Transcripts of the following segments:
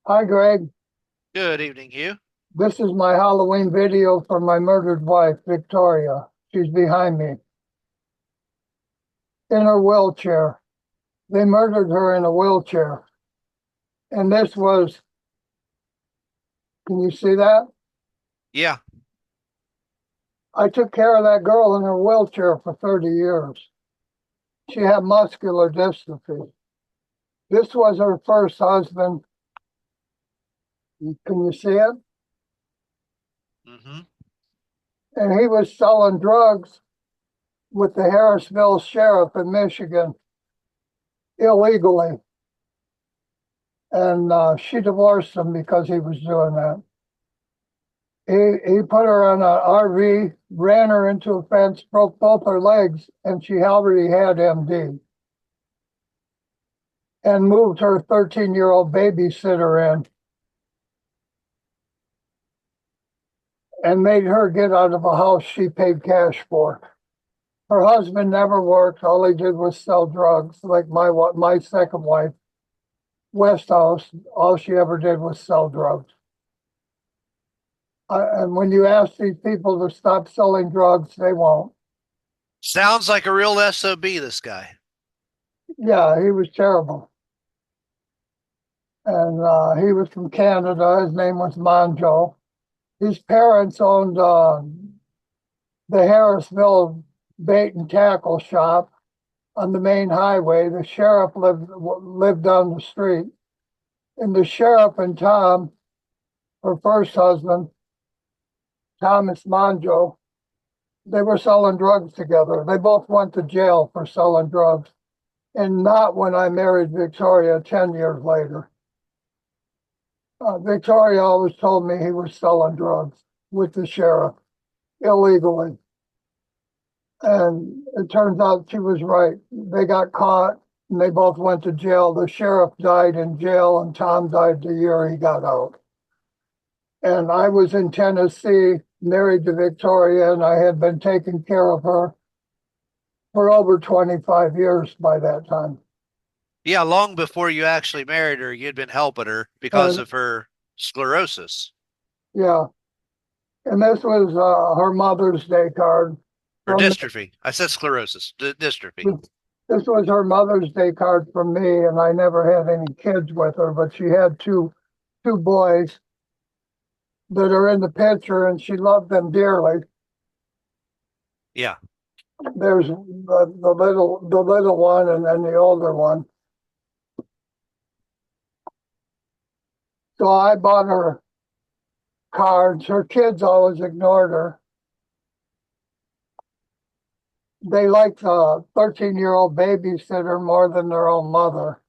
Hi, Greg. Good evening, Hugh. This is my Halloween video for my murdered wife, Victoria. She's behind me in her wheelchair. They murdered her in a wheelchair. And this was, can you see that? Yeah, I took care of that girl in her wheelchair for 30 years. She had muscular dystrophy. This was her first husband. Can you see it? hmm And he was selling drugs with the Harrisville sheriff in Michigan illegally. And she divorced him because he was doing that. He put her on an RV, ran her into a fence, broke both her legs, and she already had MD, and moved her 13-year-old babysitter in and made her get out of a house she paid cash for. Her husband never worked. All he did was sell drugs, like my second wife, West House. All she ever did was sell drugs. And when you ask these people to stop selling drugs, they won't. sounds like a real SOB, this guy. Yeah, he was terrible. And he was from Canada. His name was Monjo. His parents owned the Harrisville bait and tackle shop on the main highway. The sheriff lived down the street, and the sheriff and Tom, her first husband, Thomas Monjo, they were selling drugs together. They both went to jail for selling drugs, and not when I married Victoria 10 years later. Victoria always told me he was selling drugs with the sheriff illegally. And it turns out she was right. They got caught and they both went to jail. The sheriff died in jail and Tom died the year he got out. And I was in Tennessee, married to Victoria, and I had been taking care of her for over 25 years by that time. Yeah, long before you actually married her, you'd been helping her because And of her sclerosis yeah, and this was her Mother's Day card or from me. dystrophy. I said sclerosis, dystrophy. This was her Mother's Day card from me, and I never had any kids with her, but she had two boys that are in the picture, and she loved them dearly. Yeah. There's the little one, and then the older one. So I bought her cards. Her kids always ignored her. They liked the 13-year-old babysitter more than their own mother.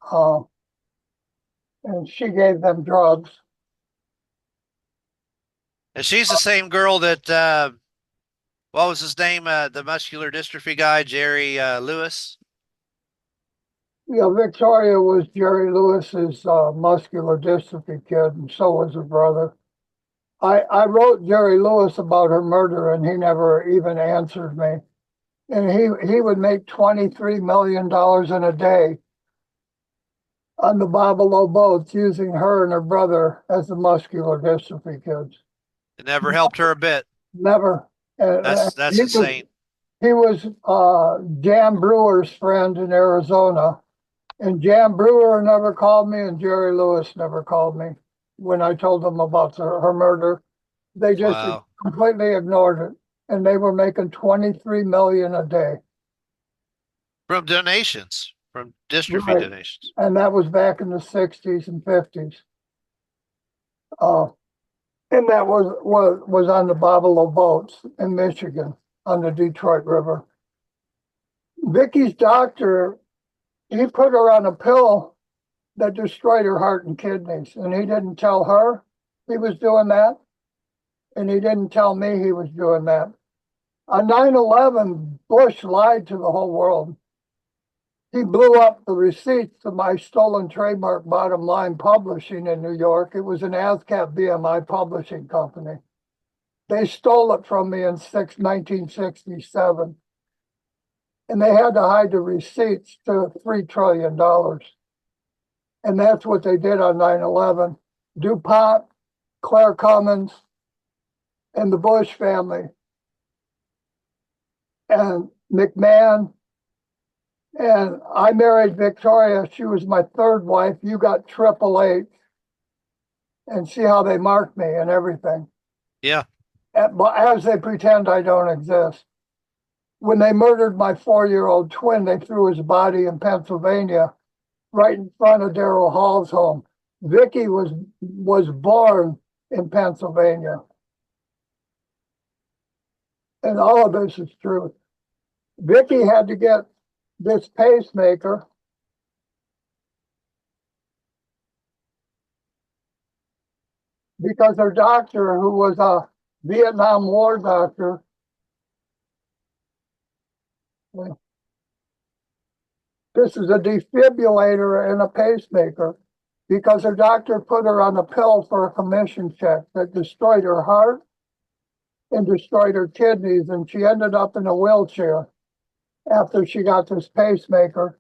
Uh, and she gave them drugs. And she's the same girl that, what was his name? The muscular dystrophy guy, Jerry Lewis. Yeah, Victoria was Jerry Lewis's muscular dystrophy kid, and so was her brother. I wrote Jerry Lewis about her murder, and he never even answered me. And he would make $23 million in a day on the Bobolo boats using her and her brother as the muscular dystrophy kids. It never helped her a bit. Never. That's insane. He was Jan Brewer's friend in Arizona, and Jan Brewer never called me, and Jerry Lewis never called me when I told them about her murder. They just Wow. completely ignored it, and they were making 23 million a day. From donations, from dystrophy Right. donations. And that was back in the 60s and 50s. Uh, and that was on the Bobolo boats in Michigan on the Detroit River. Vicky's doctor, he put her on a pill that destroyed her heart and kidneys, and he didn't tell her he was doing that, and he didn't tell me he was doing that. On 9/11, Bush lied to the whole world. He blew up the receipts of my stolen trademark Bottom Line Publishing in New York. It was an ASCAP BMI publishing company. They stole it from me in 1967, and they had to hide the receipts to $3 trillion. And that's what they did on 9/11. DuPont, Claire Cummins, and the Bush family, and McMahon. And I married Victoria. She was my third wife. You got Triple H. And see how they marked me and everything. Yeah. But as they pretend I don't exist. When they murdered my 4-year-old twin, they threw his body in Pennsylvania right in front of Daryl Hall's home. Vicky was born in Pennsylvania. And all of this is true. Vicky had to get this pacemaker because her doctor, who was a Vietnam War doctor, this is a defibrillator and a pacemaker, because her doctor put her on a pill for a commission check that destroyed her heart and destroyed her kidneys, and she ended up in a wheelchair after she got this pacemaker,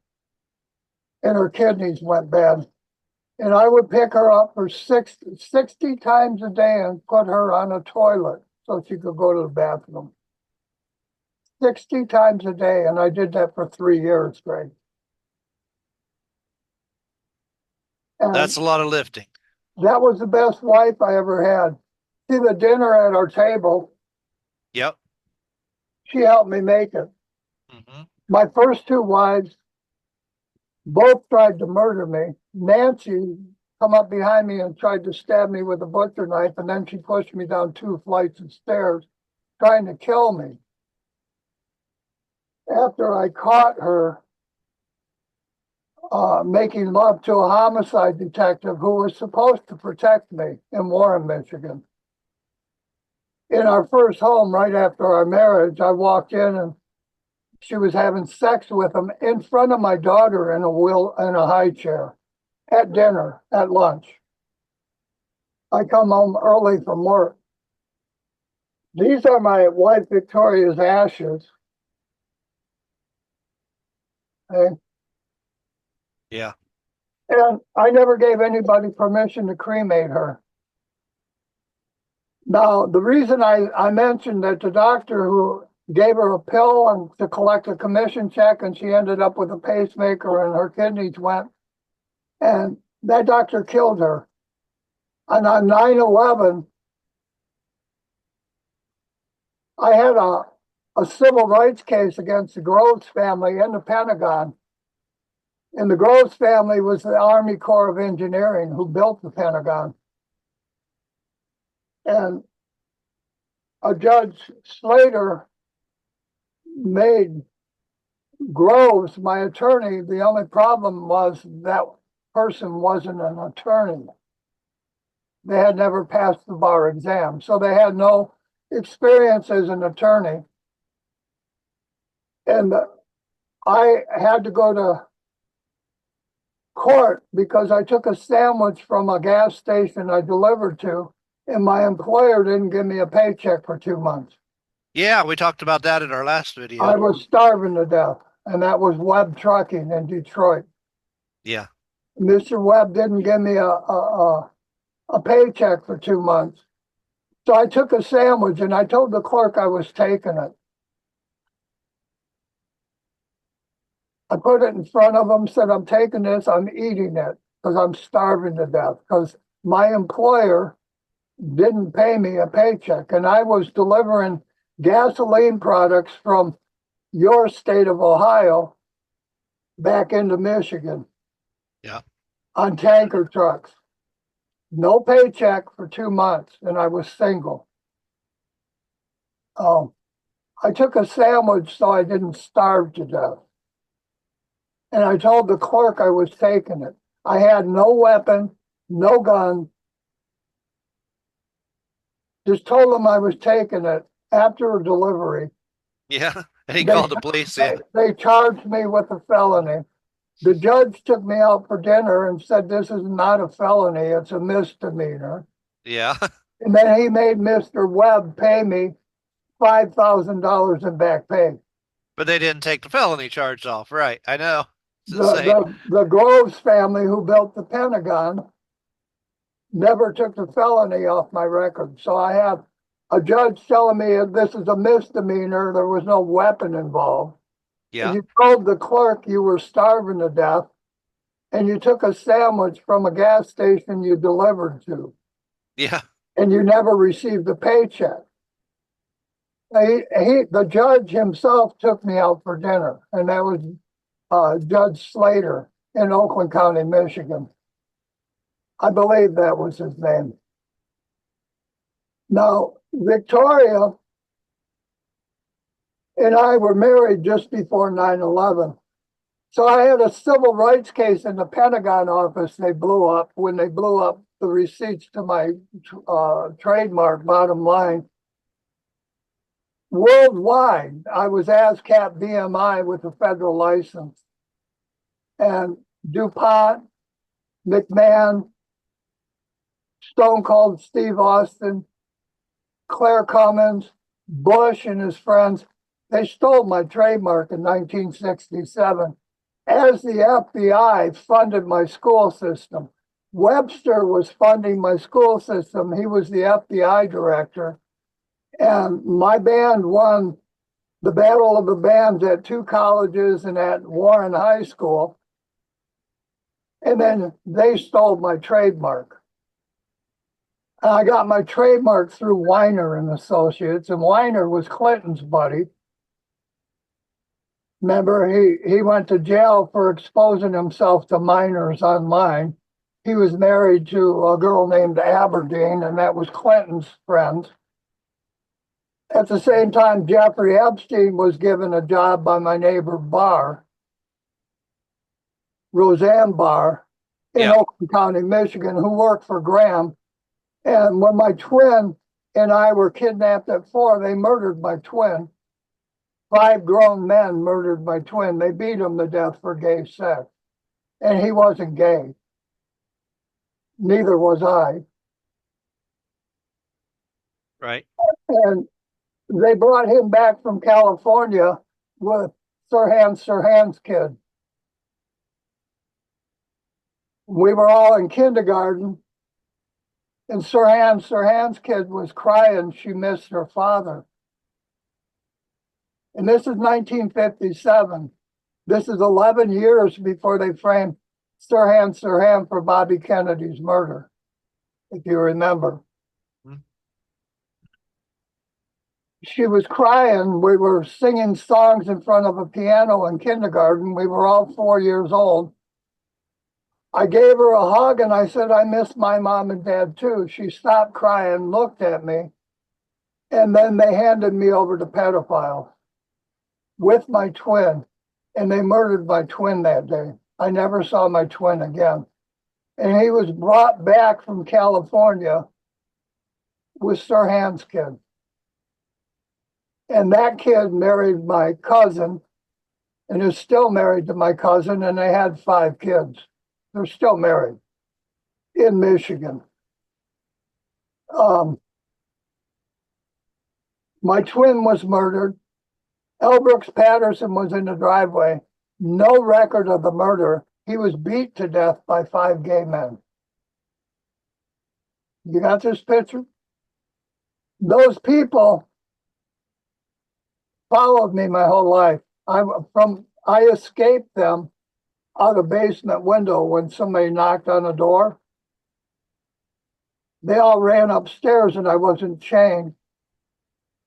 and her kidneys went bad. And I would pick her up for 60 times a day and put her on a toilet so she could go to the bathroom. 60 times a day, and I did that for 3 years straight. And That's a lot of lifting. that was the best wife I ever had. See the dinner at our table, Yep. she helped me make it. Hmm. My first two wives both tried to murder me. Nancy come up behind me and tried to stab me with a butcher knife, and then she pushed me down 2 flights of stairs trying to kill me. After I caught her making love to a homicide detective who was supposed to protect me in Warren, Michigan. In our first home, right after our marriage, I walked in and she was having sex with him in front of my daughter in a high chair at dinner, at lunch. I come home early from work. These are my wife Victoria's ashes. Okay? Yeah. And I never gave anybody permission to cremate her. Now, the reason I mentioned that the doctor who gave her a pill and to collect a commission check, and she ended up with a pacemaker and her kidneys went, and that doctor killed her. And on 9/11, I had a civil rights case against the Groves family in the Pentagon. And the Groves family was the Army Corps of Engineering who built the Pentagon. And a Judge Slater made Groves my attorney. The only problem was that person wasn't an attorney. They had never passed the bar exam, so they had no experience as an attorney. And I had to go to court because I took a sandwich from a gas station I delivered to, and my employer didn't give me a paycheck for 2 months. Yeah, we talked about that in our last video. I was starving to death, and that was Webb Trucking in Detroit. Yeah. Mr. Webb didn't give me a paycheck for 2 months. So I took a sandwich and I told the clerk I was taking it. I put it in front of him, said, I'm taking this, I'm eating it because I'm starving to death because my employer didn't pay me a paycheck. And I was delivering gasoline products from your state of Ohio back into Michigan. Yeah. On tanker trucks. No paycheck for 2 months, and I was single. I took a sandwich so I didn't starve to death. And I told the clerk I was taking it. I had no weapon, no gun. Just told them I was taking it after a delivery. Yeah. And he called the police. Yeah. They charged me with a felony. The judge took me out for dinner and said, this is not a felony, it's a misdemeanor. Yeah. And then he made Mr. Webb pay me $5,000 in back pay. But they didn't take the felony charge off. Right. I know. It's insane. The Groves family who built the Pentagon never took the felony off my record. So I have a judge telling me this is a misdemeanor. There was no weapon involved. Yeah. You told the clerk you were starving to death and you took a sandwich from a gas station you delivered to Yeah. and you never received a paycheck. The judge himself took me out for dinner, and that was Judge Slater in Oakland County, Michigan. I believe that was his name. Now, Victoria and I were married just before 9/11. So I had a civil rights case in the Pentagon office they blew up when they blew up the receipts to my trademark bottom line. Worldwide, I was ASCAP BMI with a federal license. And DuPont, McMahon, Stone Cold Steve Austin, Claire Cummins, Bush and his friends, they stole my trademark in 1967 as the FBI funded my school system. Webster was funding my school system. He was the FBI director. And my band won the Battle of the Bands at 2 colleges and at Warren High School. And then they stole my trademark. I got my trademark through Weiner and Associates, and Weiner was Clinton's buddy. Remember, he went to jail for exposing himself to minors online. He was married to a girl named Aberdeen, and that was Clinton's friend. At the same time, Jeffrey Epstein was given a job by my neighbor Barr, Roseanne Barr, in Oakland County, Michigan, who worked for Graham. And when my twin and I were kidnapped at 4, they murdered my twin. 5 grown men murdered my twin. They beat him to death for gay sex. And he wasn't gay. Neither was I. Right. And they brought him back from California with Sirhan's kid. We were all in kindergarten, and Sirhan's kid was crying. She missed her father. And this is 1957. This is 11 years before they framed Sirhan for Bobby Kennedy's murder, if you remember. Mm-hmm. She was crying. We were singing songs in front of a piano in kindergarten. We were all 4 years old. I gave her a hug and I said, I miss my mom and dad too. She stopped crying, looked at me, and then they handed me over to pedophiles with my twin, and they murdered my twin that day. I never saw my twin again. And he was brought back from California with Sirhan's kid. And that kid married my cousin and is still married to my cousin, and they had 5 kids. They're still married in Michigan. My twin was murdered. L. Brooks Patterson was in the driveway. No record of the murder. He was beat to death by 5 gay men. You got this picture? Those people followed me my whole life. I escaped them out a basement window when somebody knocked on the door. They all ran upstairs and I wasn't chained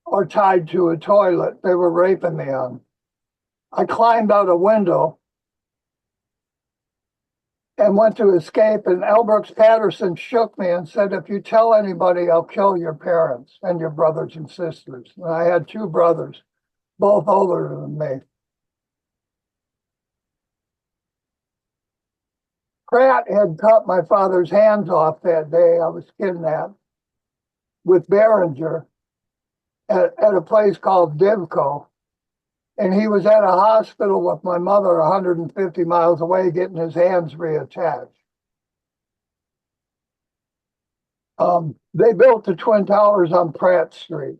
or tied to a toilet. They were raping me on. I climbed out a window and went to escape, and L. Brooks Patterson shook me and said, if you tell anybody, I'll kill your parents and your brothers and sisters. And I had 2 brothers, both older than me. Pratt had cut my father's hands off that day I was kidnapped with Behringer at a place called Divco. And he was at a hospital with my mother 150 miles away getting his hands reattached. They built the Twin Towers on Pratt Street.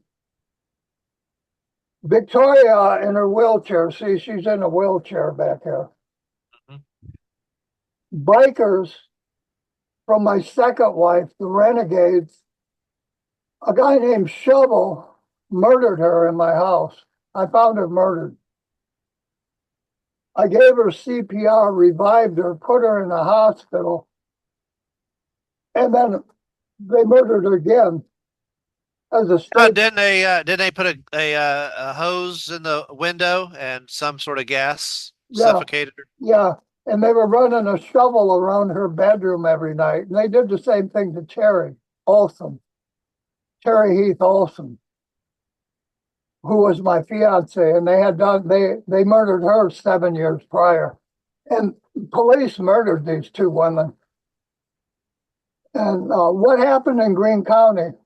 Victoria in her wheelchair, see, she's in a wheelchair back here. Mm-hmm. bikers from my second wife, the Renegades, a guy named Shovel murdered her in my house. I found her murdered. I gave her CPR, revived her, put her in the hospital, and then they murdered her again as a state. Didn't they put a hose in the window and some sort of gas Yeah, suffocated her? yeah. And they were running a shovel around her bedroom every night. And they did the same thing to Terry Olson, Terry Heath Olson, who was my fiance. And they murdered her 7 years prior. And police murdered these two women. And what happened in Greene County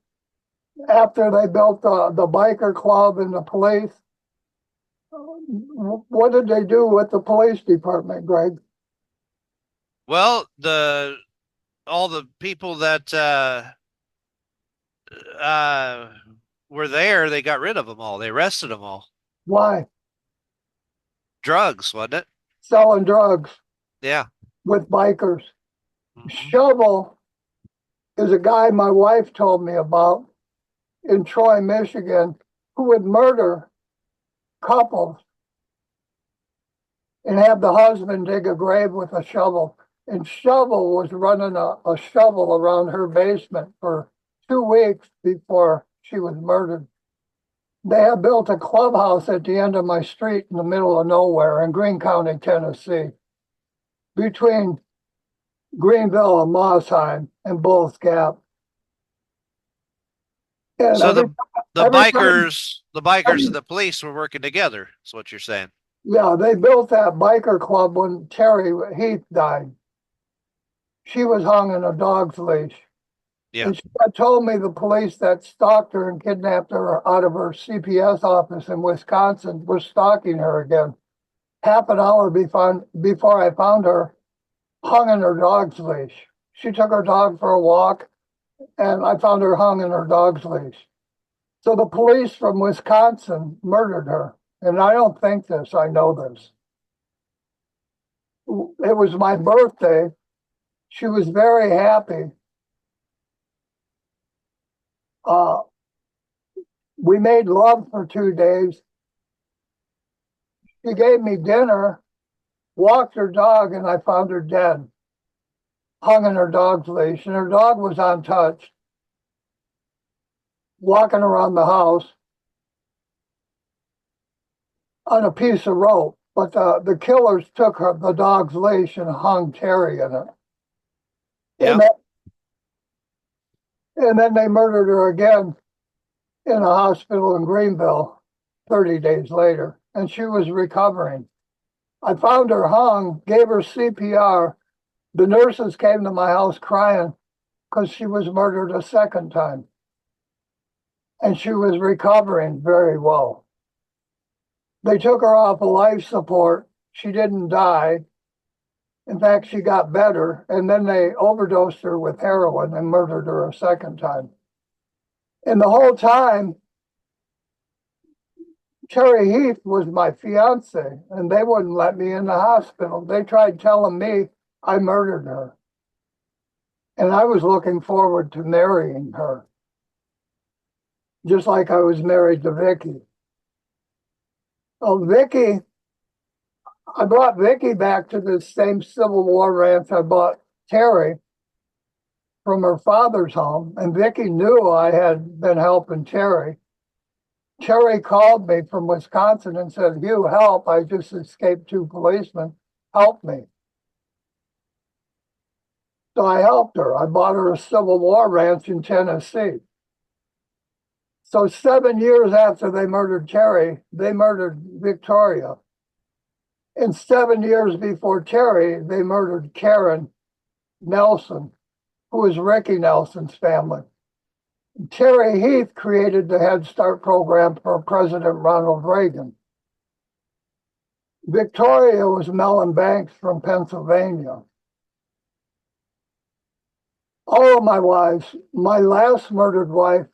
after they built the biker club and the police? What did they do with the police department, Greg? Well, all the people that were there, they got rid of them all. They arrested them all. Why? Drugs, wasn't it? Selling drugs Yeah. with bikers. Mhm. Shovel is a guy my wife told me about in Troy, Michigan, who would murder couples and have the husband dig a grave with a shovel. And Shovel was running a shovel around her basement for 2 weeks before she was murdered. They had built a clubhouse at the end of my street in the middle of nowhere in Greene County, Tennessee, between Greenville and Mossheim and Bulls Gap. And So every time, the bikers and the police were working together. Is what you're saying? yeah, they built that biker club when Terry Heath died. She was hung in a dog's leash. Yeah. And she had told me the police that stalked her and kidnapped her out of her CPS office in Wisconsin were stalking her again. Half an hour before I found her hung in her dog's leash. She took her dog for a walk and I found her hung in her dog's leash. So the police from Wisconsin murdered her. And I don't think this, I know this. It was my birthday. She was very happy. We made love for 2 days. She gave me dinner, walked her dog, and I found her dead, hung in her dog's leash, and her dog was untouched, walking around the house on a piece of rope. But the killers took the dog's leash and hung Terry in it. Yeah. And then they murdered her again in a hospital in Greenville 30 days later, and she was recovering. I found her hung, gave her CPR. The nurses came to my house crying because she was murdered a second time. And she was recovering very well. They took her off of life support. She didn't die. In fact, she got better. And then they overdosed her with heroin and murdered her a second time. And the whole time, Terry Heath was my fiance, and they wouldn't let me in the hospital. They tried telling me I murdered her. And I was looking forward to marrying her, just like I was married to Vicky. Oh, Vicky, I brought Vicky back to the same Civil War ranch I bought Terry from her father's home, and Vicky knew I had been helping Terry. Terry called me from Wisconsin and said, "Hugh, help, I just escaped 2 policemen, help me." So I helped her. I bought her a Civil War ranch in Tennessee. So 7 years after they murdered Terry, they murdered Victoria. And 7 years before Terry, they murdered Karen Nelson, who was Ricky Nelson's family. Terry Heath created the Head Start program for President Ronald Reagan. Victoria was Melan Banks from Pennsylvania. All of my wives, my last murdered wife,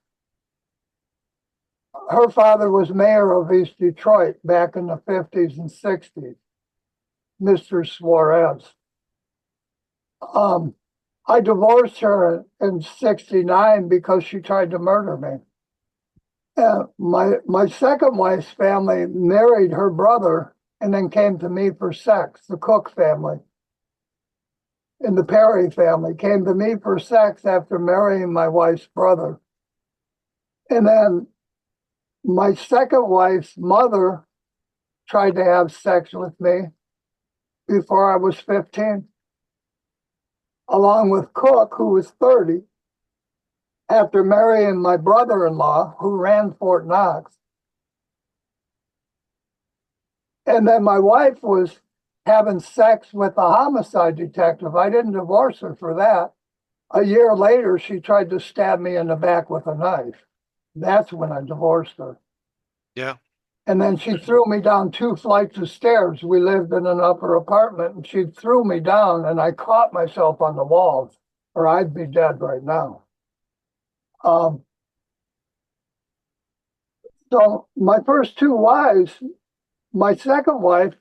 her father was mayor of East Detroit back in the 50s and 60s, Mr. Suarez. I divorced her in '69 because she tried to murder me. My second wife's family married her brother and then came to me for sex. The Cook family and the Perry family came to me for sex after marrying my wife's brother. And then my second wife's mother tried to have sex with me before I was 15, along with Cook, who was 30, after marrying my brother-in-law, who ran Fort Knox. And then my wife was having sex with a homicide detective. I didn't divorce her for that. A year later, she tried to stab me in the back with a knife. That's when I divorced her. Yeah. And then she threw me down 2 flights of stairs. We lived in an upper apartment, and she threw me down, and I caught myself on the walls, or I'd be dead right now. Um, so my first 2 wives, my second wife,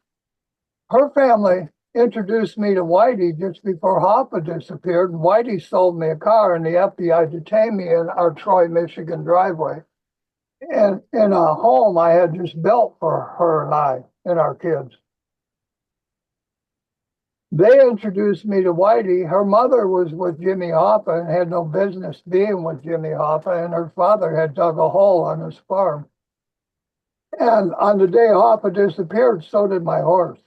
her family introduced me to Whitey just before Hoffa disappeared. And Whitey sold me a car, and the FBI detained me in our Troy, Michigan driveway. And in a home I had just built for her and I and our kids. They introduced me to Whitey. Her mother was with Jimmy Hoffa and had no business being with Jimmy Hoffa, and her father had dug a hole on his farm. And on the day Hoffa disappeared, so did my horse.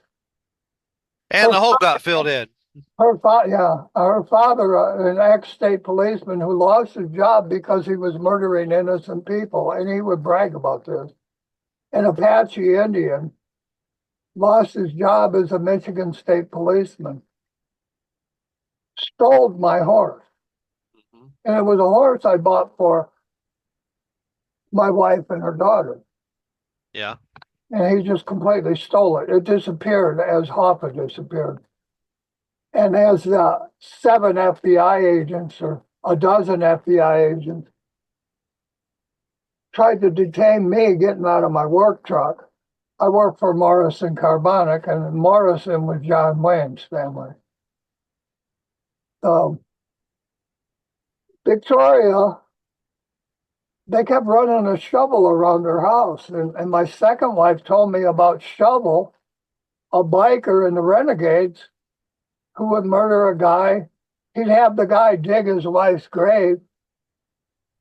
And Her, the hole got filled in. her father, an ex-state policeman who lost his job because he was murdering innocent people, and he would brag about this. An Apache Indian lost his job as a Michigan state policeman, stole my horse. And it was a horse I bought for my wife and her daughter. Yeah. And he just completely stole it. It disappeared as Hoffa disappeared. And as 7 FBI agents or a dozen FBI agents tried to detain me getting out of my work truck, I worked for Morrison Carbonic, and Morrison was John Wayne's family. So Victoria, they kept running a shovel around her house. And my second wife told me about Shovel, a biker in the Renegades who would murder a guy. He'd have the guy dig his wife's grave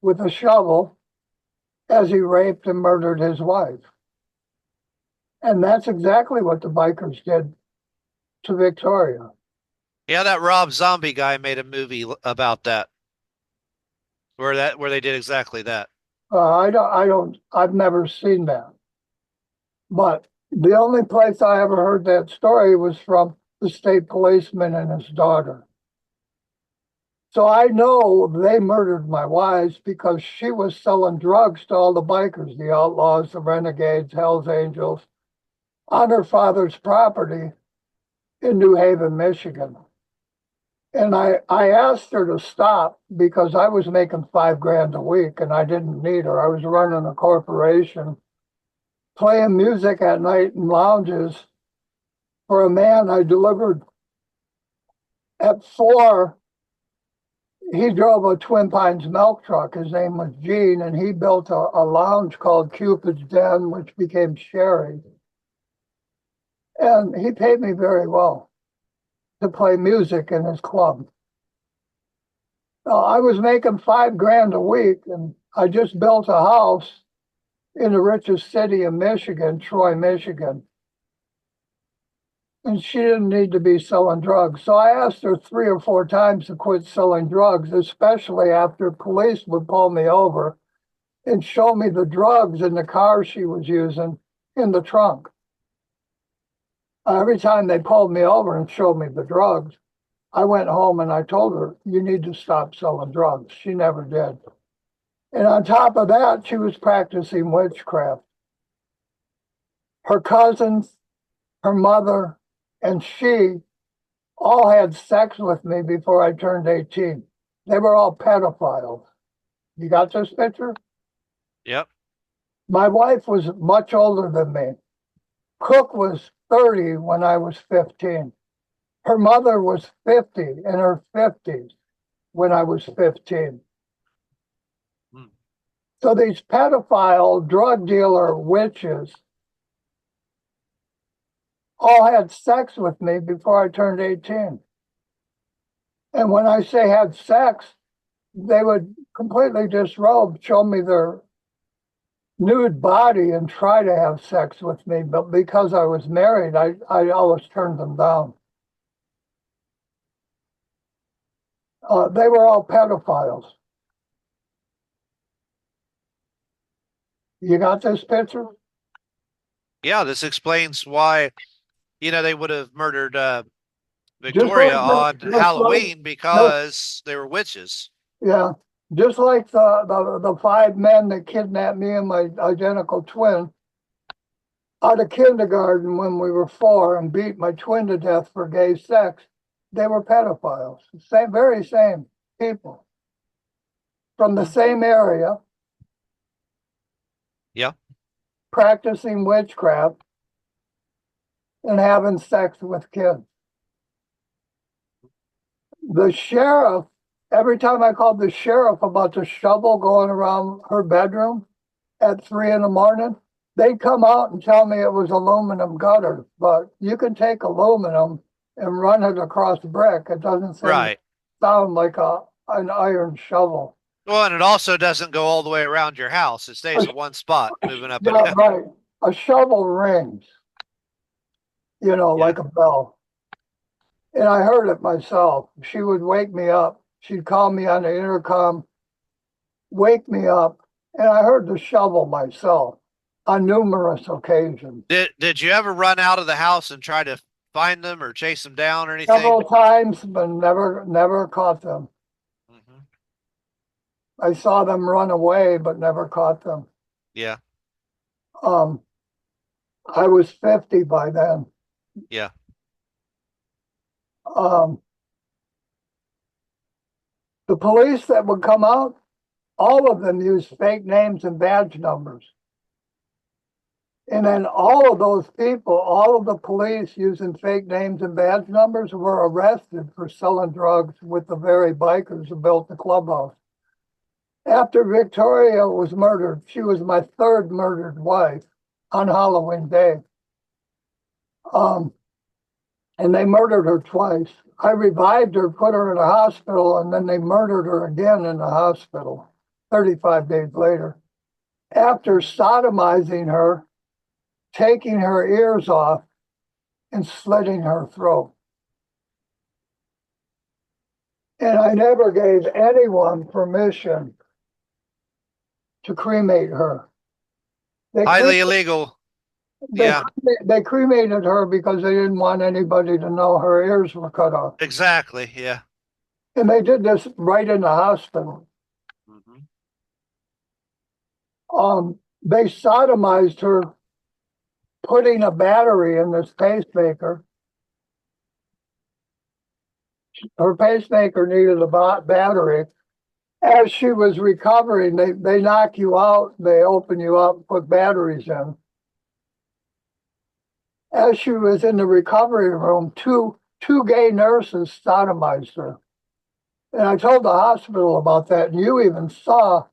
with a shovel as he raped and murdered his wife. And that's exactly what the bikers did to Victoria. Yeah, that Rob Zombie guy made a movie about that. Where they did exactly that. I've never seen that. But the only place I ever heard that story was from the state policeman and his daughter. So I know they murdered my wives because she was selling drugs to all the bikers, the outlaws, the renegades, Hells Angels, on her father's property in New Haven, Michigan. And I asked her to stop because I was making $5,000 a week and I didn't need her. I was running a corporation, playing music at night in lounges for a man I delivered at 4. He drove a Twin Pines milk truck. His name was Gene, and he built a lounge called Cupid's Den, which became Sherry. And he paid me very well to play music in his club. I was making $5,000 a week, and I just built a house in the richest city in Michigan, Troy, Michigan. And she didn't need to be selling drugs. So I asked her 3 or 4 times to quit selling drugs, especially after police would pull me over and show me the drugs in the car she was using in the trunk. Every time they pulled me over and showed me the drugs, I went home and I told her, you need to stop selling drugs. She never did. And on top of that, she was practicing witchcraft. Her cousins, her mother, and she all had sex with me before I turned 18. They were all pedophiles. You got this picture? Yep. My wife was much older than me. Cook was 30 when I was 15. Her mother was 50, in her 50s, when I was 15. Hmm. So these pedophile, drug dealer witches all had sex with me before I turned 18. And when I say had sex, they would completely disrobe, show me their nude body and try to have sex with me. But because I was married, I always turned them down. They were all pedophiles. You got this picture? Yeah, this explains why, they would have murdered Just like Victoria on just like Halloween because they were witches. yeah, just like the five men that kidnapped me and my identical twin out of kindergarten when we were 4 and beat my twin to death for gay sex. They were pedophiles. Same, very same people from the same area Yeah. practicing witchcraft and having sex with kids. The sheriff, every time I called the sheriff about the shovel going around her bedroom at 3 in the morning, they'd come out and tell me it was aluminum gutter. But you can take aluminum and run it across brick. It doesn't Right. sound like an iron shovel. Well, and it also doesn't go all the way around your house. It stays A, in one spot, moving up and yeah, down. right. A shovel rings, Yeah. like a bell. And I heard it myself. She would wake me up. She'd call me on the intercom, wake me up, and I heard the shovel myself on numerous occasions. Did you ever run out of the house and try to find them or chase them down or anything? Several times, but never caught them. Hmm. I saw them run away, but never caught them. Yeah. Um, I was 50 by then. Yeah. Um, the police that would come out, all of them used fake names and badge numbers. And then all of those people, all of the police using fake names and badge numbers were arrested for selling drugs with the very bikers who built the clubhouse. After Victoria was murdered, she was my third murdered wife on Halloween Day. And they murdered her twice. I revived her, put her in a hospital, and then they murdered her again in the hospital 35 days later. After sodomizing her, taking her ears off, and slitting her throat. And I never gave anyone permission to cremate her. Highly illegal. They, Yeah. they cremated her because they didn't want anybody to know her ears were cut off. Exactly. Yeah. And they did this right in the hospital. Hmm. They sodomized her, putting a battery in this pacemaker. Her pacemaker needed a battery. As she was recovering, they knock you out, they open you up, put batteries in. As she was in the recovery room, two gay nurses sodomized her. And I told the hospital about that, and you even saw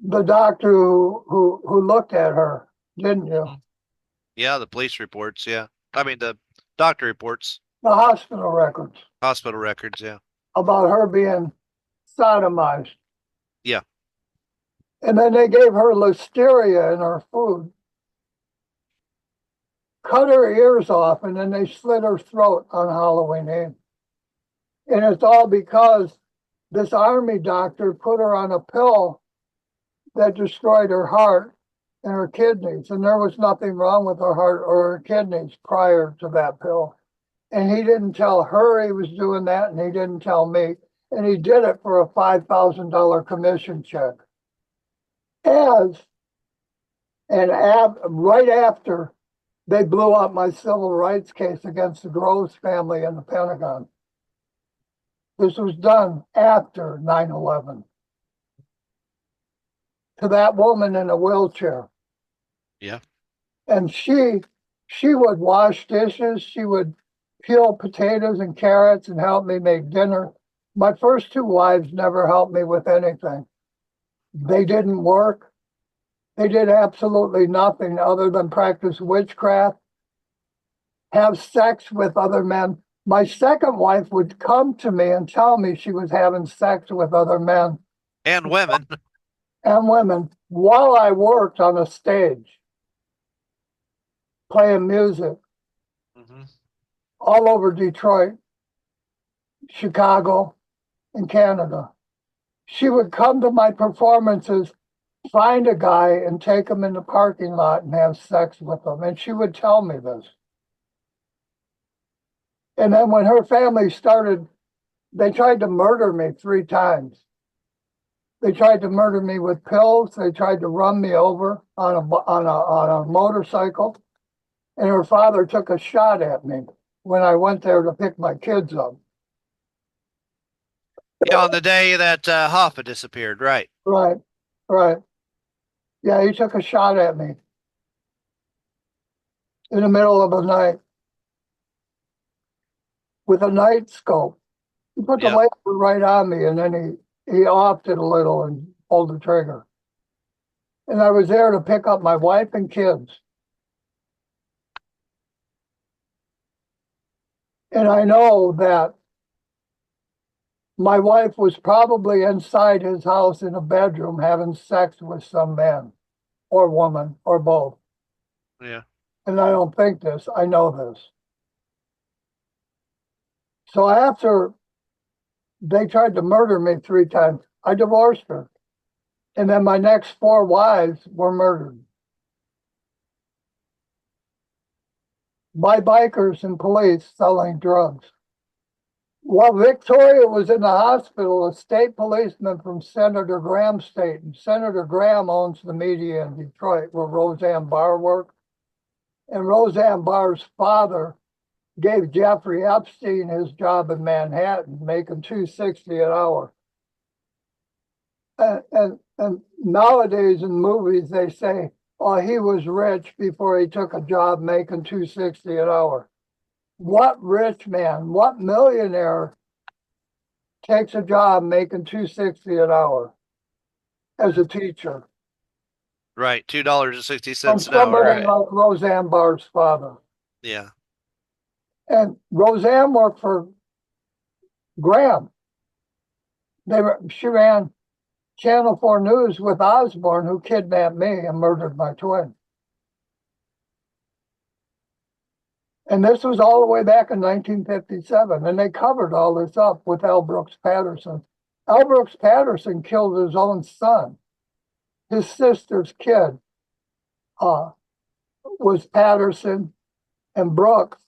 the doctor who looked at her, didn't you? Yeah. The police reports. Yeah. I mean, the doctor reports, The hospital records hospital records. Yeah. about her being sodomized. Yeah. And then they gave her listeria in her food, cut her ears off, and then they slit her throat on Halloween Eve. And it's all because this army doctor put her on a pill that destroyed her heart and her kidneys. And there was nothing wrong with her heart or her kidneys prior to that pill. And he didn't tell her he was doing that, and he didn't tell me. And he did it for a $5,000 commission check. Right after they blew up my civil rights case against the Groves family in the Pentagon. This was done after 9/11. To that woman in a wheelchair. Yeah. And she She would wash dishes. She would peel potatoes and carrots and help me make dinner. My first two wives never helped me with anything. They didn't work. They did absolutely nothing other than practice witchcraft, have sex with other men. My second wife would come to me and tell me she was having sex with other men And women. and women while I worked on a stage playing music Hmm. all over Detroit, Chicago, and Canada. She would come to my performances, find a guy and take him in the parking lot and have sex with him. And she would tell me this. And then when her family started, they tried to murder me 3 times. They tried to murder me with pills. They tried to run me over on a motorcycle. And her father took a shot at me when I went there to pick my kids up. Yeah, on the day that Hoffa disappeared, right? Right, right. Yeah, he took a shot at me in the middle of the night with a night scope. He put the Yep. laser right on me, and then he offed it a little and pulled the trigger. And I was there to pick up my wife and kids. And I know that my wife was probably inside his house in a bedroom having sex with some man or woman or both. Yeah. And I don't think this, I know this. So after they tried to murder me 3 times, I divorced her. And then my next 4 wives were murdered by bikers and police selling drugs. While Victoria was in the hospital, a state policeman from Senator Graham's state, and Senator Graham owns the media in Detroit where Roseanne Barr worked. And Roseanne Barr's father gave Jeffrey Epstein his job in Manhattan, making $260 an hour. And nowadays in movies, they say, oh, he was rich before he took a job making $260 an hour. What rich man, what millionaire takes a job making $260 an hour as a teacher Right. from $2.60 an hour, somebody right? like Roseanne Barr's father? Yeah. And Roseanne worked for Graham. She ran Channel 4 News with Osborne, who kidnapped me and murdered my twin. And this was all the way back in 1957. And they covered all this up with L. Brooks Patterson. L. Brooks Patterson killed his own son. His sister's kid was Patterson and Brooks,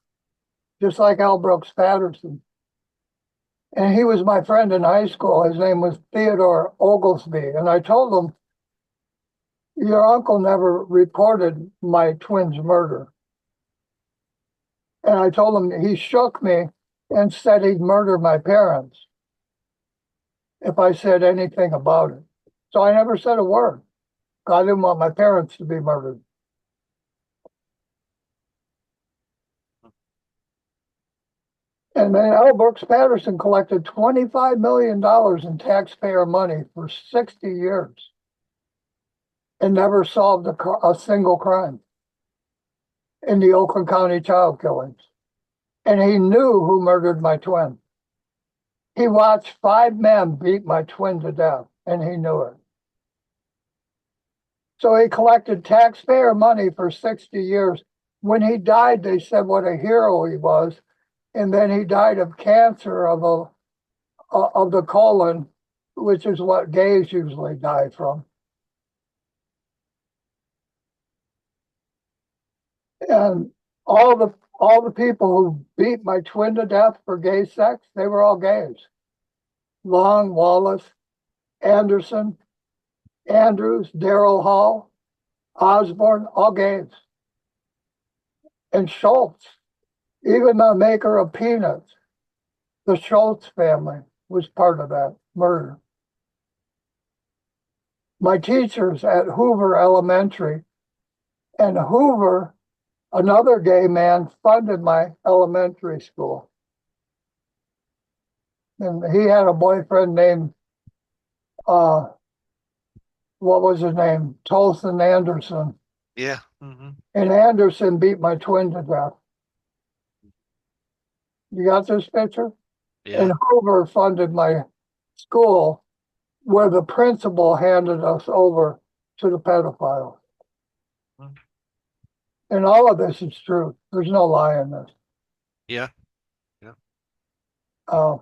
just like L. Brooks Patterson. And he was my friend in high school. His name was Theodore Oglesby. And I told him, your uncle never reported my twin's murder. And I told him he shook me and said he'd murder my parents if I said anything about it. So I never said a word. I didn't want my parents to be murdered. And then L. Brooks Patterson collected $25 million in taxpayer money for 60 years and never solved a single crime in the Oakland County child killings. And he knew who murdered my twin. He watched 5 men beat my twin to death, and he knew it. So he collected taxpayer money for 60 years. When he died, they said what a hero he was. And then he died of cancer of the colon, which is what gays usually die from. And all the people who beat my twin to death for gay sex, they were all gays. Long, Wallace, Anderson, Andrews, Darrell Hall, Osborne, all gays. And Schultz, even the maker of peanuts, the Schultz family was part of that murder. My teachers at Hoover Elementary, and Hoover another gay man funded my elementary school. And he had a boyfriend named, uh, what was his name? Tolson Anderson. Yeah. Hmm. And Anderson beat my twin to death. You got this picture? Yeah. And Hoover funded my school where the principal handed us over to the pedophile. Mm. And all of this is true. There's no lie in this. Yeah. Yeah. Uh,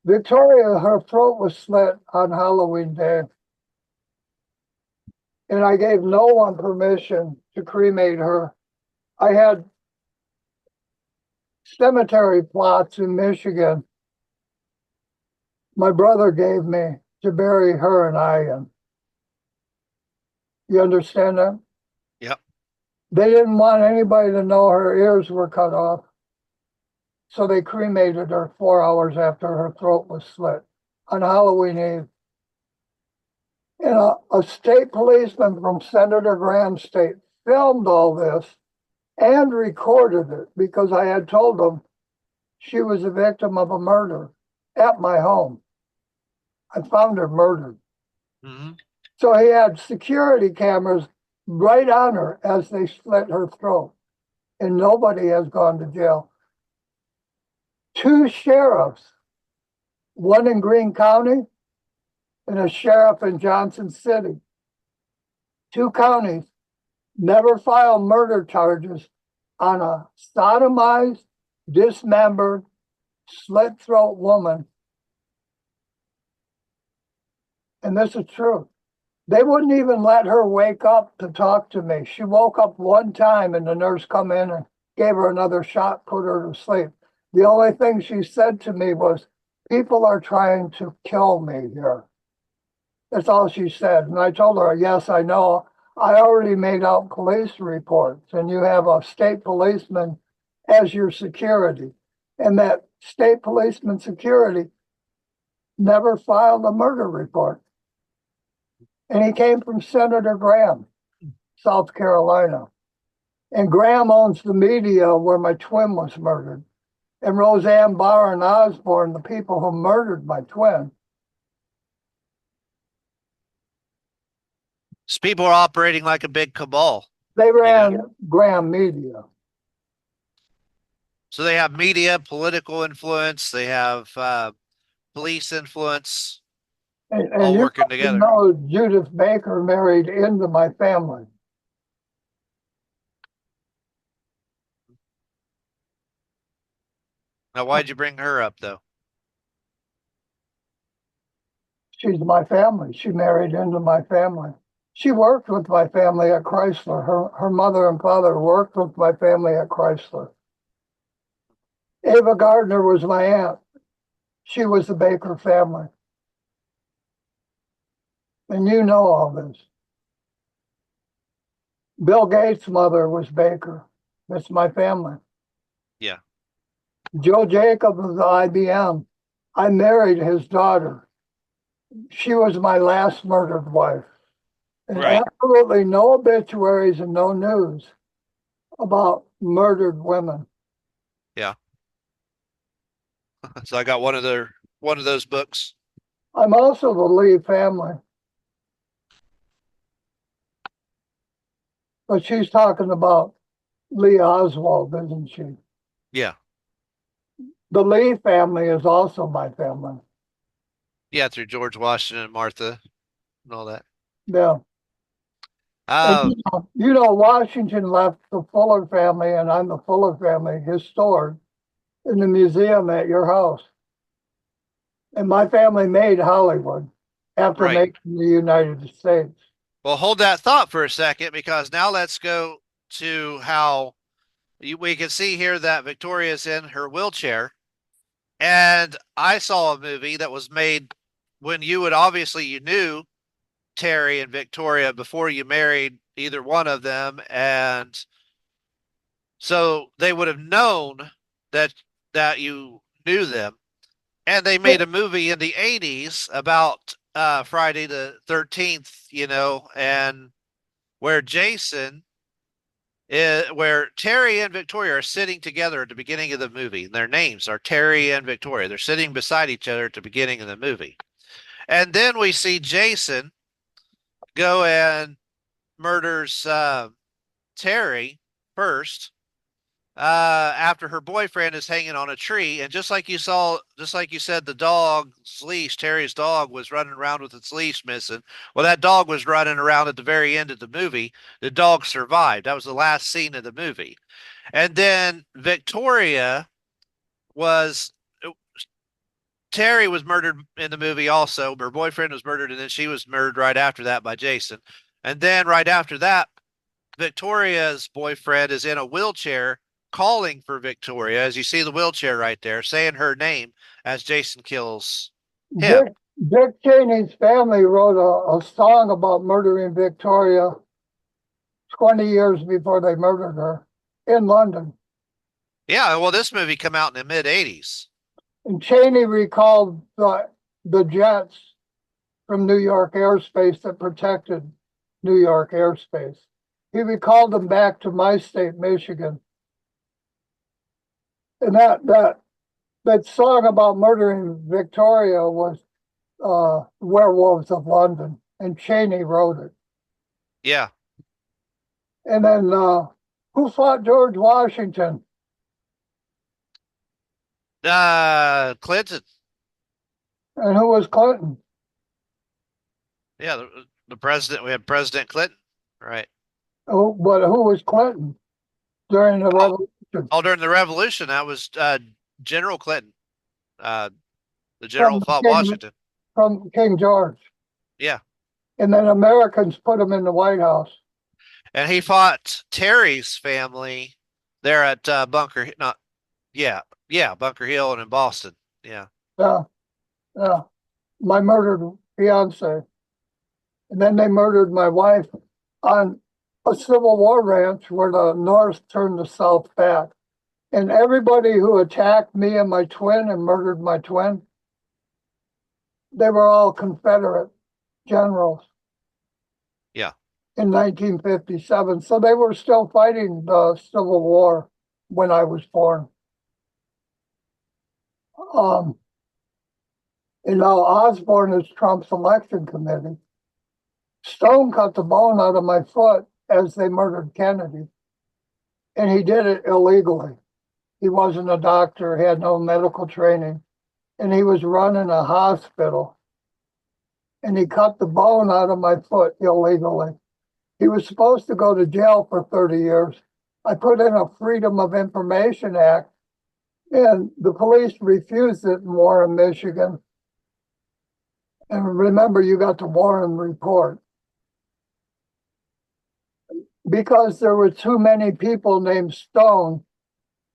Victoria, her throat was slit on Halloween Day. And I gave no one permission to cremate her. I had cemetery plots in Michigan my brother gave me to bury her and I in. You understand that? Yep. They didn't want anybody to know her ears were cut off. So they cremated her 4 hours after her throat was slit on Halloween Eve. And a state policeman from Senator Graham's state filmed all this and recorded it because I had told him she was a victim of a murder at my home. I found her murdered. Hmm. So he had security cameras right on her as they slit her throat. And nobody has gone to jail. 2 sheriffs, one in Greene County and a sheriff in Johnson City. 2 counties never filed murder charges on a sodomized, dismembered, slit throat woman. And this is true. They wouldn't even let her wake up to talk to me. She woke up one time and the nurse come in and gave her another shot, put her to sleep. The only thing she said to me was, people are trying to kill me here. That's all she said. And I told her, yes, I know. I already made out police reports and you have a state policeman as your security. And that state policeman security never filed a murder report. And he came from Senator Graham, South Carolina. And Graham owns the media where my twin was murdered. And Roseanne Barr and Osborne, the people who murdered my twin. So people are operating like a big cabal, They you know? ran Graham Media. So they have media, political influence, they have police influence, And all you working together. know Judith Baker married into my family. Now, why'd you bring her up, though? She's my family. She married into my family. She worked with my family at Chrysler. Her mother and father worked with my family at Chrysler. Ava Gardner was my aunt. She was the Baker family. And you know all this. Bill Gates' mother was Baker. That's my family. Yeah. Joe Jacob of the IBM. I married his daughter. She was my last murdered wife. And Right. absolutely no obituaries and no news about murdered women. Yeah. So I got one of those books. I'm also the Lee family. But she's talking about Lee Oswald, isn't she? Yeah. The Lee family is also my family. Yeah, through George Washington and Martha and all that. Yeah. And Um, Washington left the Fuller family, and I'm the Fuller family, his stored in the museum at your house. And my family made Hollywood after right. making the United States. Well, hold that thought for a second because now let's go to how we can see here that Victoria's in her wheelchair. And I saw a movie that was made when you knew Terry and Victoria before you married either one of them. And so they would have known that you knew them. And they made a movie in the 80s about Friday the 13th, and where Jason where Terry and Victoria are sitting together at the beginning of the movie. Their names are Terry and Victoria. They're sitting beside each other at the beginning of the movie. And then we see Jason go and murders Terry first, after her boyfriend is hanging on a tree. And just like you saw, just like you said, the dog's leash, Terry's dog was running around with its leash missing. Well, that dog was running around at the very end of the movie. The dog survived. That was the last scene of the movie. And then Victoria was Terry was murdered in the movie also. Her boyfriend was murdered, and then she was murdered right after that by Jason. And then right after that, Victoria's boyfriend is in a wheelchair calling for Victoria, as you see the wheelchair right there, saying her name as Jason kills him. Dick Cheney's family wrote a song about murdering Victoria 20 years before they murdered her in London. Yeah, well, this movie come out in the mid 80s. And Cheney recalled the jets from New York airspace that protected New York airspace. He recalled them back to my state, Michigan. And that song about murdering Victoria was Werewolves of London, and Cheney wrote it. Yeah. And then who fought George Washington? Clinton. And who was Clinton? Yeah, the president. We had President Clinton, right? But who was Clinton during the Revolution? Oh, during the Revolution, that was General Clinton. The general fought Washington. From King George. Yeah. And then Americans put him in the White House. And he fought Terry's family there at Bunker Hill and in Boston. Yeah. Yeah. My murdered fiance. And then they murdered my wife on a Civil War ranch where the North turned the South back. And everybody who attacked me and my twin and murdered my twin, they were all Confederate generals. Yeah. In 1957. So they were still fighting the Civil War when I was born. And now Osborne is Trump's election committee. Stone cut the bone out of my foot as they murdered Kennedy. And he did it illegally. He wasn't a doctor, he had no medical training, and he was running a hospital. And he cut the bone out of my foot illegally. He was supposed to go to jail for 30 years. I put in a Freedom of Information Act, and the police refused it in Warren, Michigan. And remember, you got the Warren report. Because there were too many people named Stone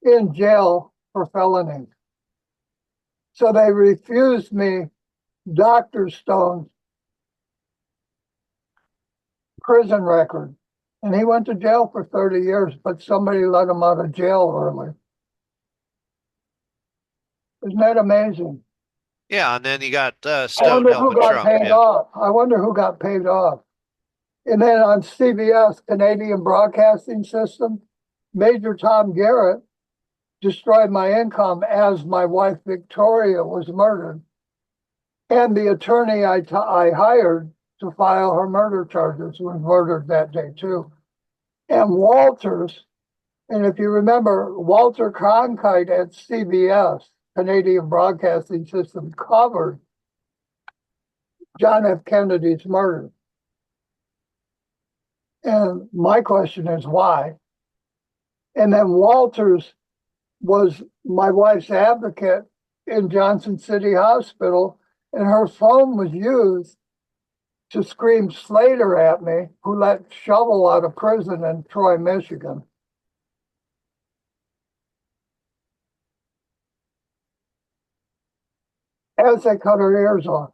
in jail for felonies. So they refused me Dr. Stone's prison record. And he went to jail for 30 years, but somebody let him out of jail early. Isn't that amazing? Yeah, and then you got Stone helping Trump. I wonder who got paid off. And then on CBS, Canadian Broadcasting System, Major Tom Garrett destroyed my income as my wife Victoria was murdered. And the attorney I hired to file her murder charges was murdered that day too. And Walters, and if you remember, Walter Cronkite at CBS, Canadian Broadcasting System, covered John F. Kennedy's murder. And my question is why? And then Walters was my wife's advocate in Johnson City Hospital, and her phone was used to scream Slater at me, who let Shovel out of prison in Troy, Michigan. As they cut her ears off.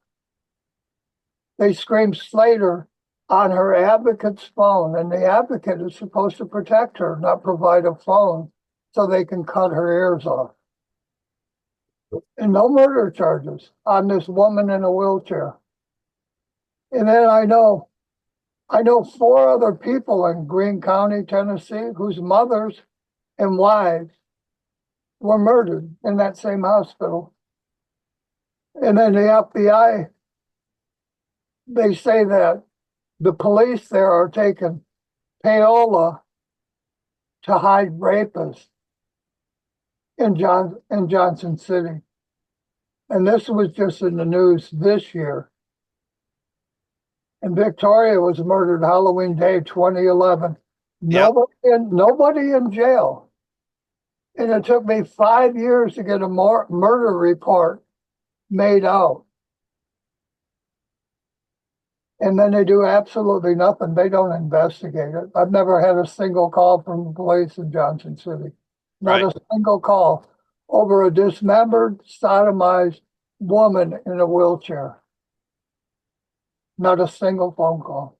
They screamed Slater on her advocate's phone, and the advocate is supposed to protect her, not provide a phone so they can cut her ears off. And no murder charges on this woman in a wheelchair. And then I know I know 4 other people in Greene County, Tennessee, whose mothers and wives were murdered in that same hospital. And then the FBI, they say that the police there are taking payola to hide rapists in Johnson City. And this was just in the news this year. And Victoria was murdered Halloween Day 2011. Yep. Nobody in jail. And it took me 5 years to get a murder report made out. And then they do absolutely nothing. They don't investigate it. I've never had a single call from the police in Johnson City. Not Right. a single call over a dismembered, sodomized woman in a wheelchair. Not a single phone call.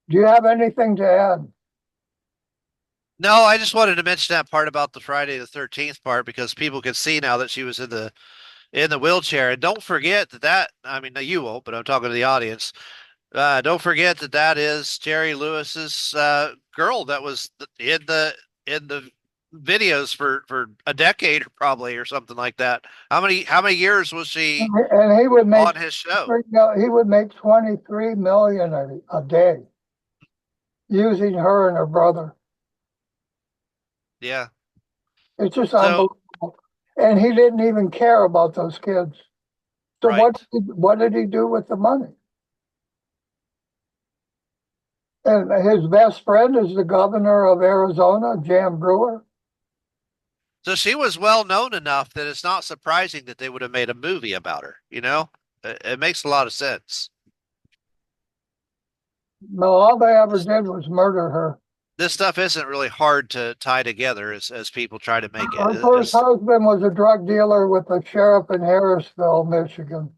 Do you have anything to add? No, I just wanted to mention that part about the Friday the 13th part because people can see now that she was in the wheelchair. And don't forget that I mean, you won't, but I'm talking to the audience. Don't forget that is Jerry Lewis's girl that was in the videos for a decade probably or something like that. How many years was she And he would make on his show? he would make 23 million a day using her and her brother. Yeah. It's just So unbelievable. And he didn't even care about those kids. So right. what did he do with the money? And his best friend is the governor of Arizona, Jan Brewer. So she was well known enough that it's not surprising that they would have made a movie about her. It makes a lot of sense. No, all they ever did was murder her. This stuff isn't really hard to tie together as people try to make it. Her first husband was a drug dealer with the sheriff in Harrisville, Michigan.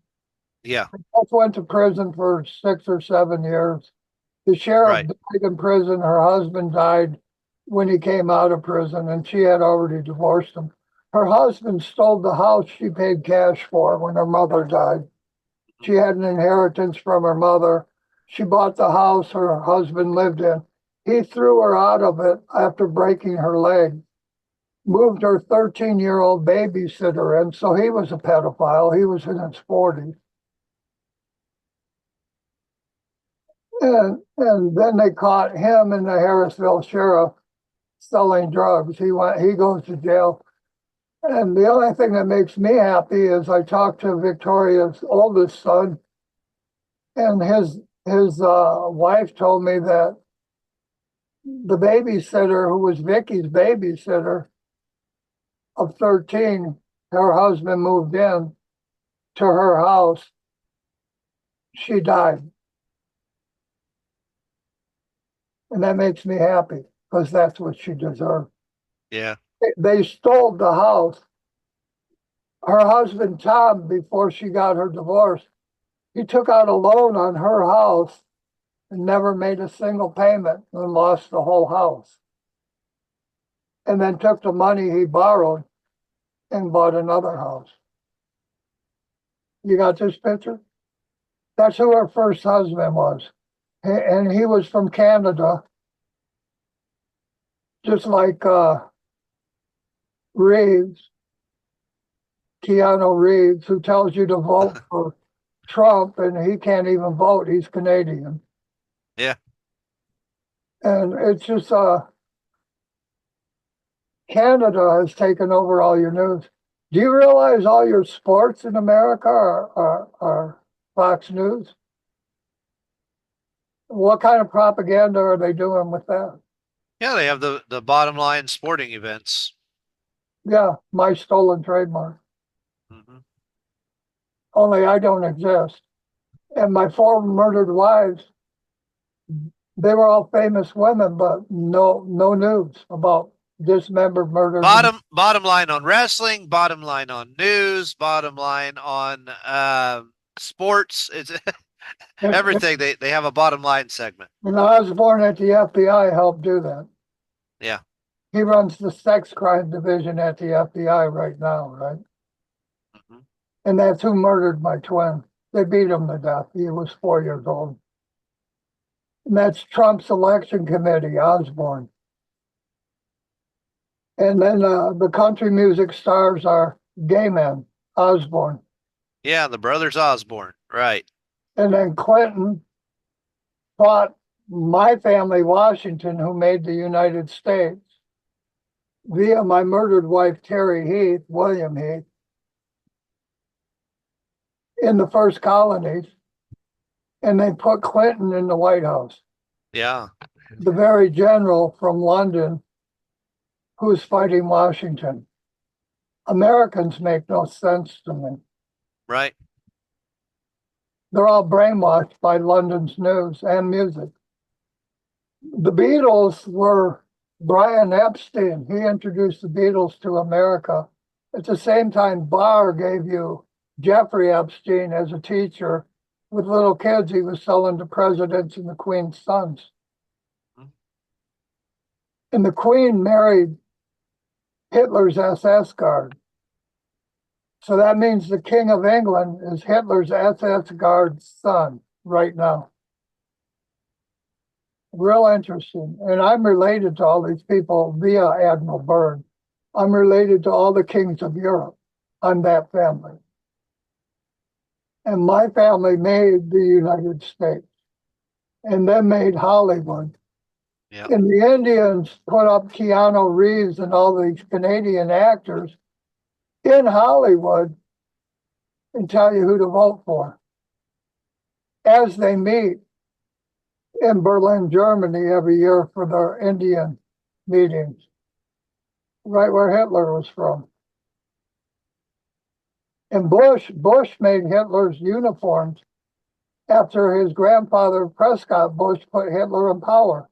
Yeah, Both went to prison for 6 or 7 years. The sheriff right. died in prison. Her husband died when he came out of prison, and she had already divorced him. Her husband stole the house she paid cash for when her mother died. She had an inheritance from her mother. She bought the house her husband lived in. He threw her out of it after breaking her leg, moved her 13-year-old babysitter in, so he was a pedophile. He was in his 40s. And then they caught him and the Harrisville sheriff selling drugs. He goes to jail. And the only thing that makes me happy is I talked to Victoria's oldest son, and his wife told me that the babysitter, who was Vicky's babysitter of 13, her husband moved in to her house. She died. And that makes me happy because that's what she deserved. Yeah. They stole the house. Her husband, Tom, before she got her divorce, he took out a loan on her house and never made a single payment and lost the whole house. And then took the money he borrowed and bought another house. You got this picture? That's who her first husband was. And he was from Canada, just like Reeves, Keanu Reeves, who tells you to vote for Trump, and he can't even vote. He's Canadian. Yeah. And it's just Canada has taken over all your news. Do you realize all your sports in America are Fox News? What kind of propaganda are they doing with that? Yeah, they have the bottom line sporting events. Yeah, my stolen trademark. Hmm. Only I don't exist. And my 4 murdered wives, they were all famous women, but no news about dismembered, murdered. Bottom line on wrestling, bottom line on news, bottom line on sports. It's everything. They have a bottom line segment. And Osborne at the FBI helped do that. Yeah. He runs the sex crime division at the FBI right now, right? Hmm. And that's who murdered my twin. They beat him to death. He was 4 years old. And that's Trump's election committee, Osborne. And then the country music stars are gay men, Osborne. Yeah, the brothers Osborne. Right. And then Clinton fought my family, Washington, who made the United States, via my murdered wife, Terry Heath, William Heath, in the first colonies. And they put Clinton in the White House. Yeah. The very general from London who's fighting Washington. Americans make no sense to me. Right. They're all brainwashed by London's news and music. The Beatles were Brian Epstein. He introduced the Beatles to America. At the same time, Bowe gave you Jeffrey Epstein as a teacher with little kids he was selling to presidents and the Queen's sons. And the Queen married Hitler's SS guard. So that means the King of England is Hitler's SS guard's son right now. Real interesting. And I'm related to all these people via Admiral Byrd. I'm related to all the kings of Europe. I'm that family. And my family made the United States and then made Hollywood. Yep. And the Indians put up Keanu Reeves and all these Canadian actors in Hollywood and tell you who to vote for as they meet in Berlin, Germany every year for their Indian meetings, right where Hitler was from. And Bush made Hitler's uniforms after his grandfather Prescott Bush put Hitler in power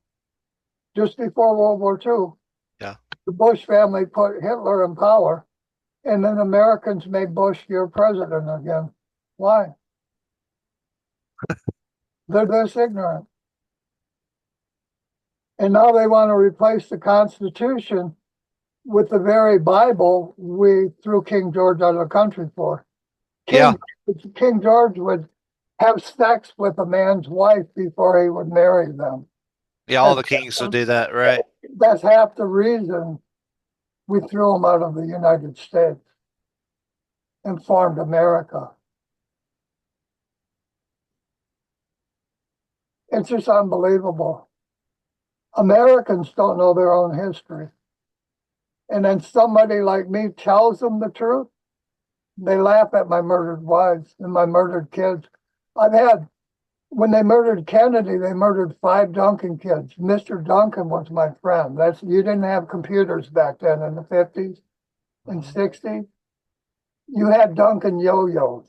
just before World War II. Yeah. The Bush family put Hitler in power, and then Americans made Bush your president again. Why? They're this ignorant. And now they want to replace the Constitution with the very Bible we threw King George out of the country for. King George would have sex with a man's wife before he would marry them. Yeah, all the kings would do that, right? That's half the reason we threw them out of the United States and formed America. It's just unbelievable. Americans don't know their own history. And then somebody like me tells them the truth, they laugh at my murdered wives and my murdered kids. When they murdered Kennedy, they murdered 5 Duncan kids. Mr. Duncan was my friend. You didn't have computers back then in the 50s and 60s. You had Duncan yo-yos.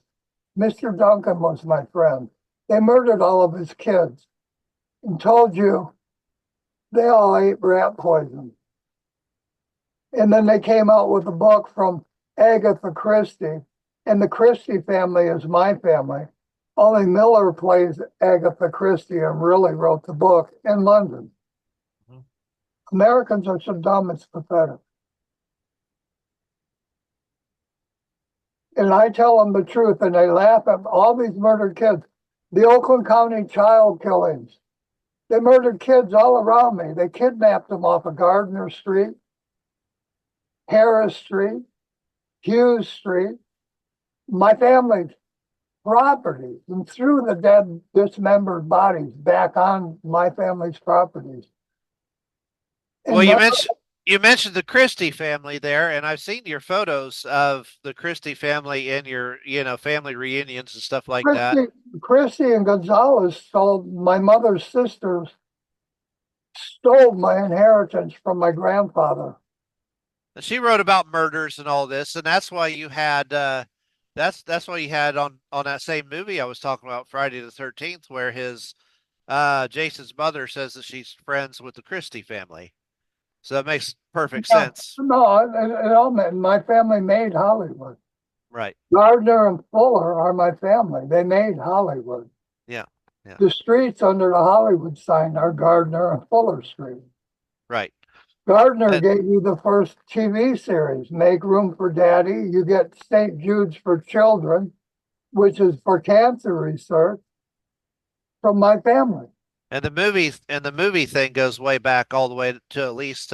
Mr. Duncan was my friend. They murdered all of his kids and told you they all ate rat poison. And then they came out with a book from Agatha Christie, and the Christie family is my family. Only Miller plays Agatha Christie and really wrote the book in London. Mm-hmm. Americans are so dumb, it's pathetic. And I tell them the truth, and they laugh at all these murdered kids. The Oakland County child killings. They murdered kids all around me. They kidnapped them off of Gardner Street, Harris Street, Hughes Street, my family's properties, and threw the dead, dismembered bodies back on my family's properties. Well, you mentioned the Christie family there, and I've seen your photos of the Christie family in your, family reunions and stuff like that. Christie and Gonzalez stole my mother's sisters, stole my inheritance from my grandfather. She wrote about murders and all this, and that's why you had that's why you had on that same movie I was talking about, Friday the 13th, where his Jason's mother says that she's friends with the Christie family. So that makes perfect sense. No, it all meant my family made Hollywood. Right. Gardner and Fuller are my family. They made Hollywood. Yeah. The streets under the Hollywood sign are Gardner and Fuller Street. Right. Gardner gave you the first TV series, Make Room for Daddy. You get St. Jude's for Children, which is for cancer research, from my family. And the movie thing goes way back all the way to at least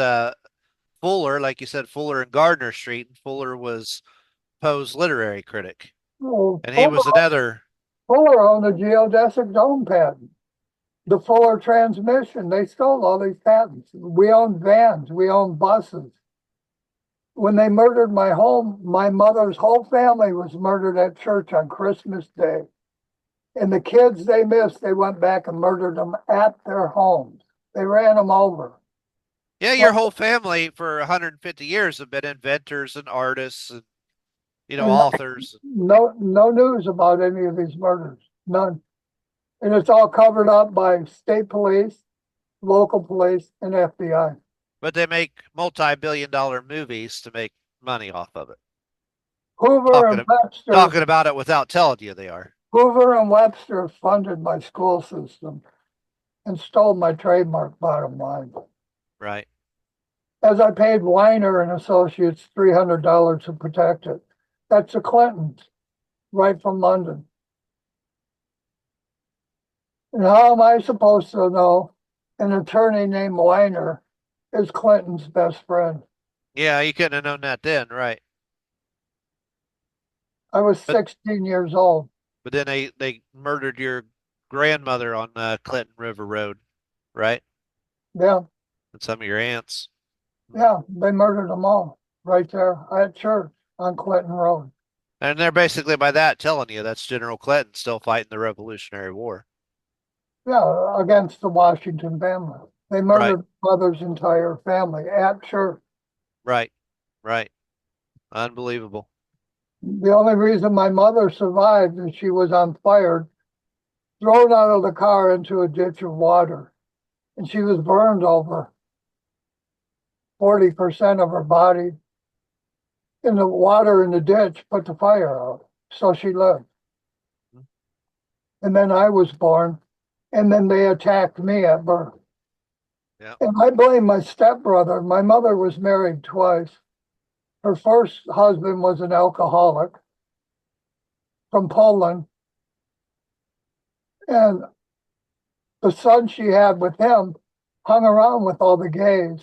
Fuller, like you said, Fuller and Gardner Street. And Fuller was Poe's literary critic, Oh, and he was Fuller, another. Fuller owned the geodesic dome patent, the Fuller transmission. They stole all these patents. We owned vans. We owned buses. When they murdered my mother's whole family was murdered at church on Christmas Day. And the kids they missed, they went back and murdered them at their homes. They ran them over. Yeah, your Well, whole family for 150 years have been inventors and artists and and authors. no news about any of these murders. None. And it's all covered up by state police, local police, and FBI. But they make multi-billion-dollar movies to make money off of it. Hoover and Webster, Talking about it without telling you they are. Hoover and Webster funded my school system and stole my trademark, bottom line. Right. As I paid Weiner and Associates $300 to protect it. That's the Clintons, right from London. And how am I supposed to know an attorney named Weiner is Clinton's best friend? Yeah, you couldn't have known that then, right? I was But 16 years old. but then they murdered your grandmother on Clinton River Road, right? Yeah, And some of your aunts. yeah, they murdered them all right there at church on Clinton Road. And they're basically by that telling you that's General Clinton still fighting the Revolutionary War. Yeah, against the Washington family. They Right, murdered mother's entire family at church. right, right. Unbelievable. The only reason my mother survived is she was on fire, thrown out of the car into a ditch of water, and she was burned over 40% of her body. In the water in the ditch put the fire out, so she lived. And then I was born, and then they attacked me at birth. Yeah. And I blame my stepbrother. My mother was married twice. Her first husband was an alcoholic from Poland. And the son she had with him hung around with all the gays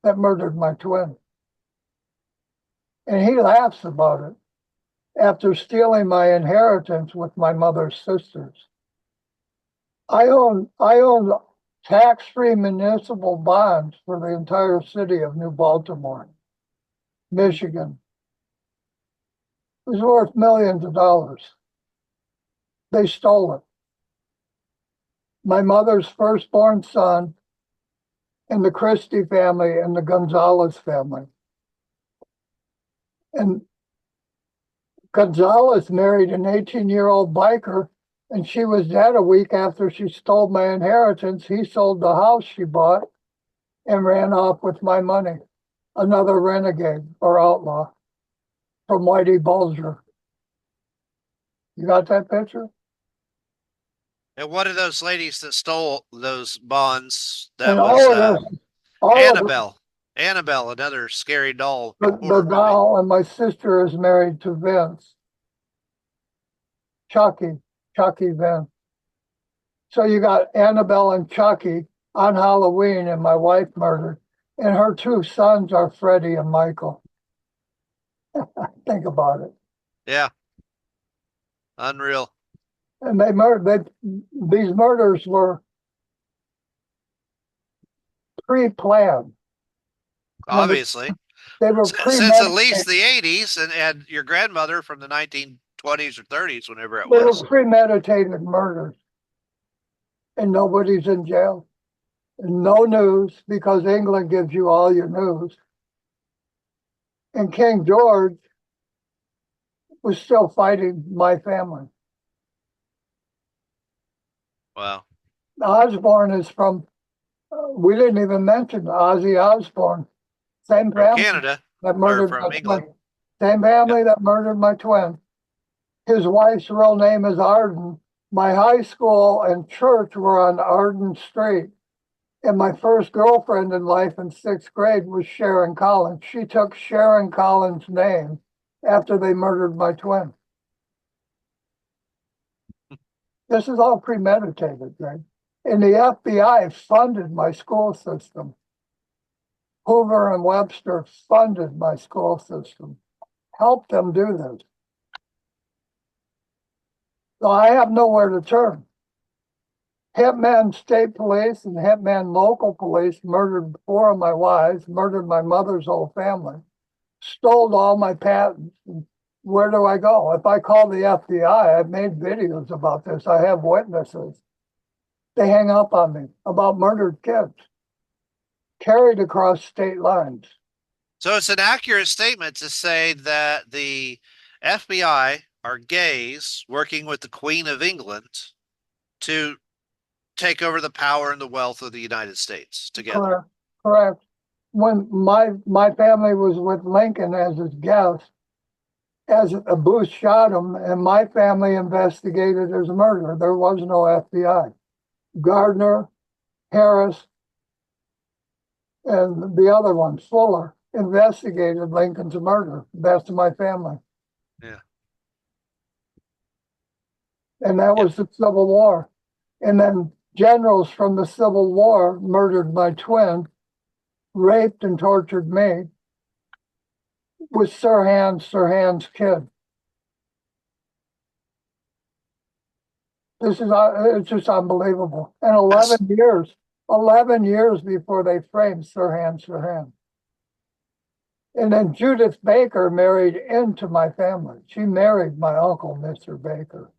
that murdered my twin. And he laughs about it after stealing my inheritance with my mother's sisters. I own tax-free municipal bonds for the entire city of New Baltimore, Michigan. It was worth millions of dollars. They stole it. My mother's firstborn son and the Christie family and the Gonzalez family. And Gonzalez married an 18-year-old biker, and she was dead a week after she stole my inheritance. He sold the house she bought and ran off with my money. Another renegade or outlaw from Whitey Bulger. You got that picture? And what are those ladies that stole those bonds? That And was all of Annabelle. Annabelle, another scary doll the horror movie. doll, and my sister is married to Vince. Chucky Vince. So you got Annabelle and Chucky on Halloween, and my wife murdered. And her two sons are Freddie and Michael. Think about it. Yeah. Unreal. And these murders were pre-planned. Obviously. They were Since at premeditated. least the 80s and your grandmother from the 1920s or 30s, whenever it They were was. premeditated murders. And nobody's in jail. And no news because England gives you all your news. And King George was still fighting my family. Wow. Osborne is from, we didn't even mention Ozzy Osbourne. Same From family Canada that or murdered from my England. twin. Same family that murdered my twin. His wife's real name is Arden. My high school and church were on Arden Street. And my first girlfriend in life in sixth grade was Sharon Collins. She took Sharon Collins' name after they murdered my twin. This is all premeditated, Greg. And the FBI funded my school system. Hoover and Webster funded my school system, helped them do this. So I have nowhere to turn. Hitman state police and hitman local police murdered 4 of my wives, murdered my mother's whole family, stole all my patents. Where do I go? If I call the FBI, I've made videos about this. I have witnesses. They hang up on me about murdered kids carried across state lines. So it's an accurate statement to say that the FBI are gays working with the Queen of England to take over the power and the wealth of the United States together. Correct. Correct. When my family was with Lincoln as his guest, as a Bush shot him, and my family investigated his murder. There was no FBI. Gardner, Harris, and the other one, Fuller, investigated Lincoln's murder. That's my family. Yeah. And that was the Civil War. And then generals from the Civil War murdered my twin, raped and tortured me with Sirhan's kid. This is it's just unbelievable. And 11 years before they framed Sirhan. And then Judith Baker married into my family. She married my uncle, Mr. Baker.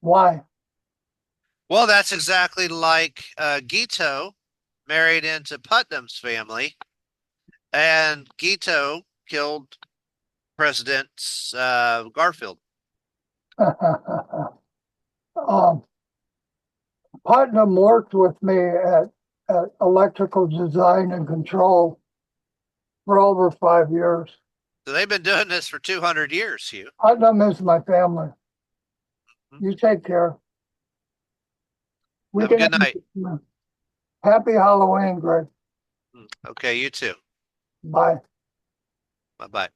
Why? Well, that's exactly like Guiteau married into Putnam's family, and Guiteau killed President Garfield. Putnam worked with me at electrical design and control for over 5 years. So they've been doing this for 200 years, Hugh. Putnam is my family. You take care. Have a good night. Happy Halloween, Greg. Okay, you too. Bye. Bye-bye.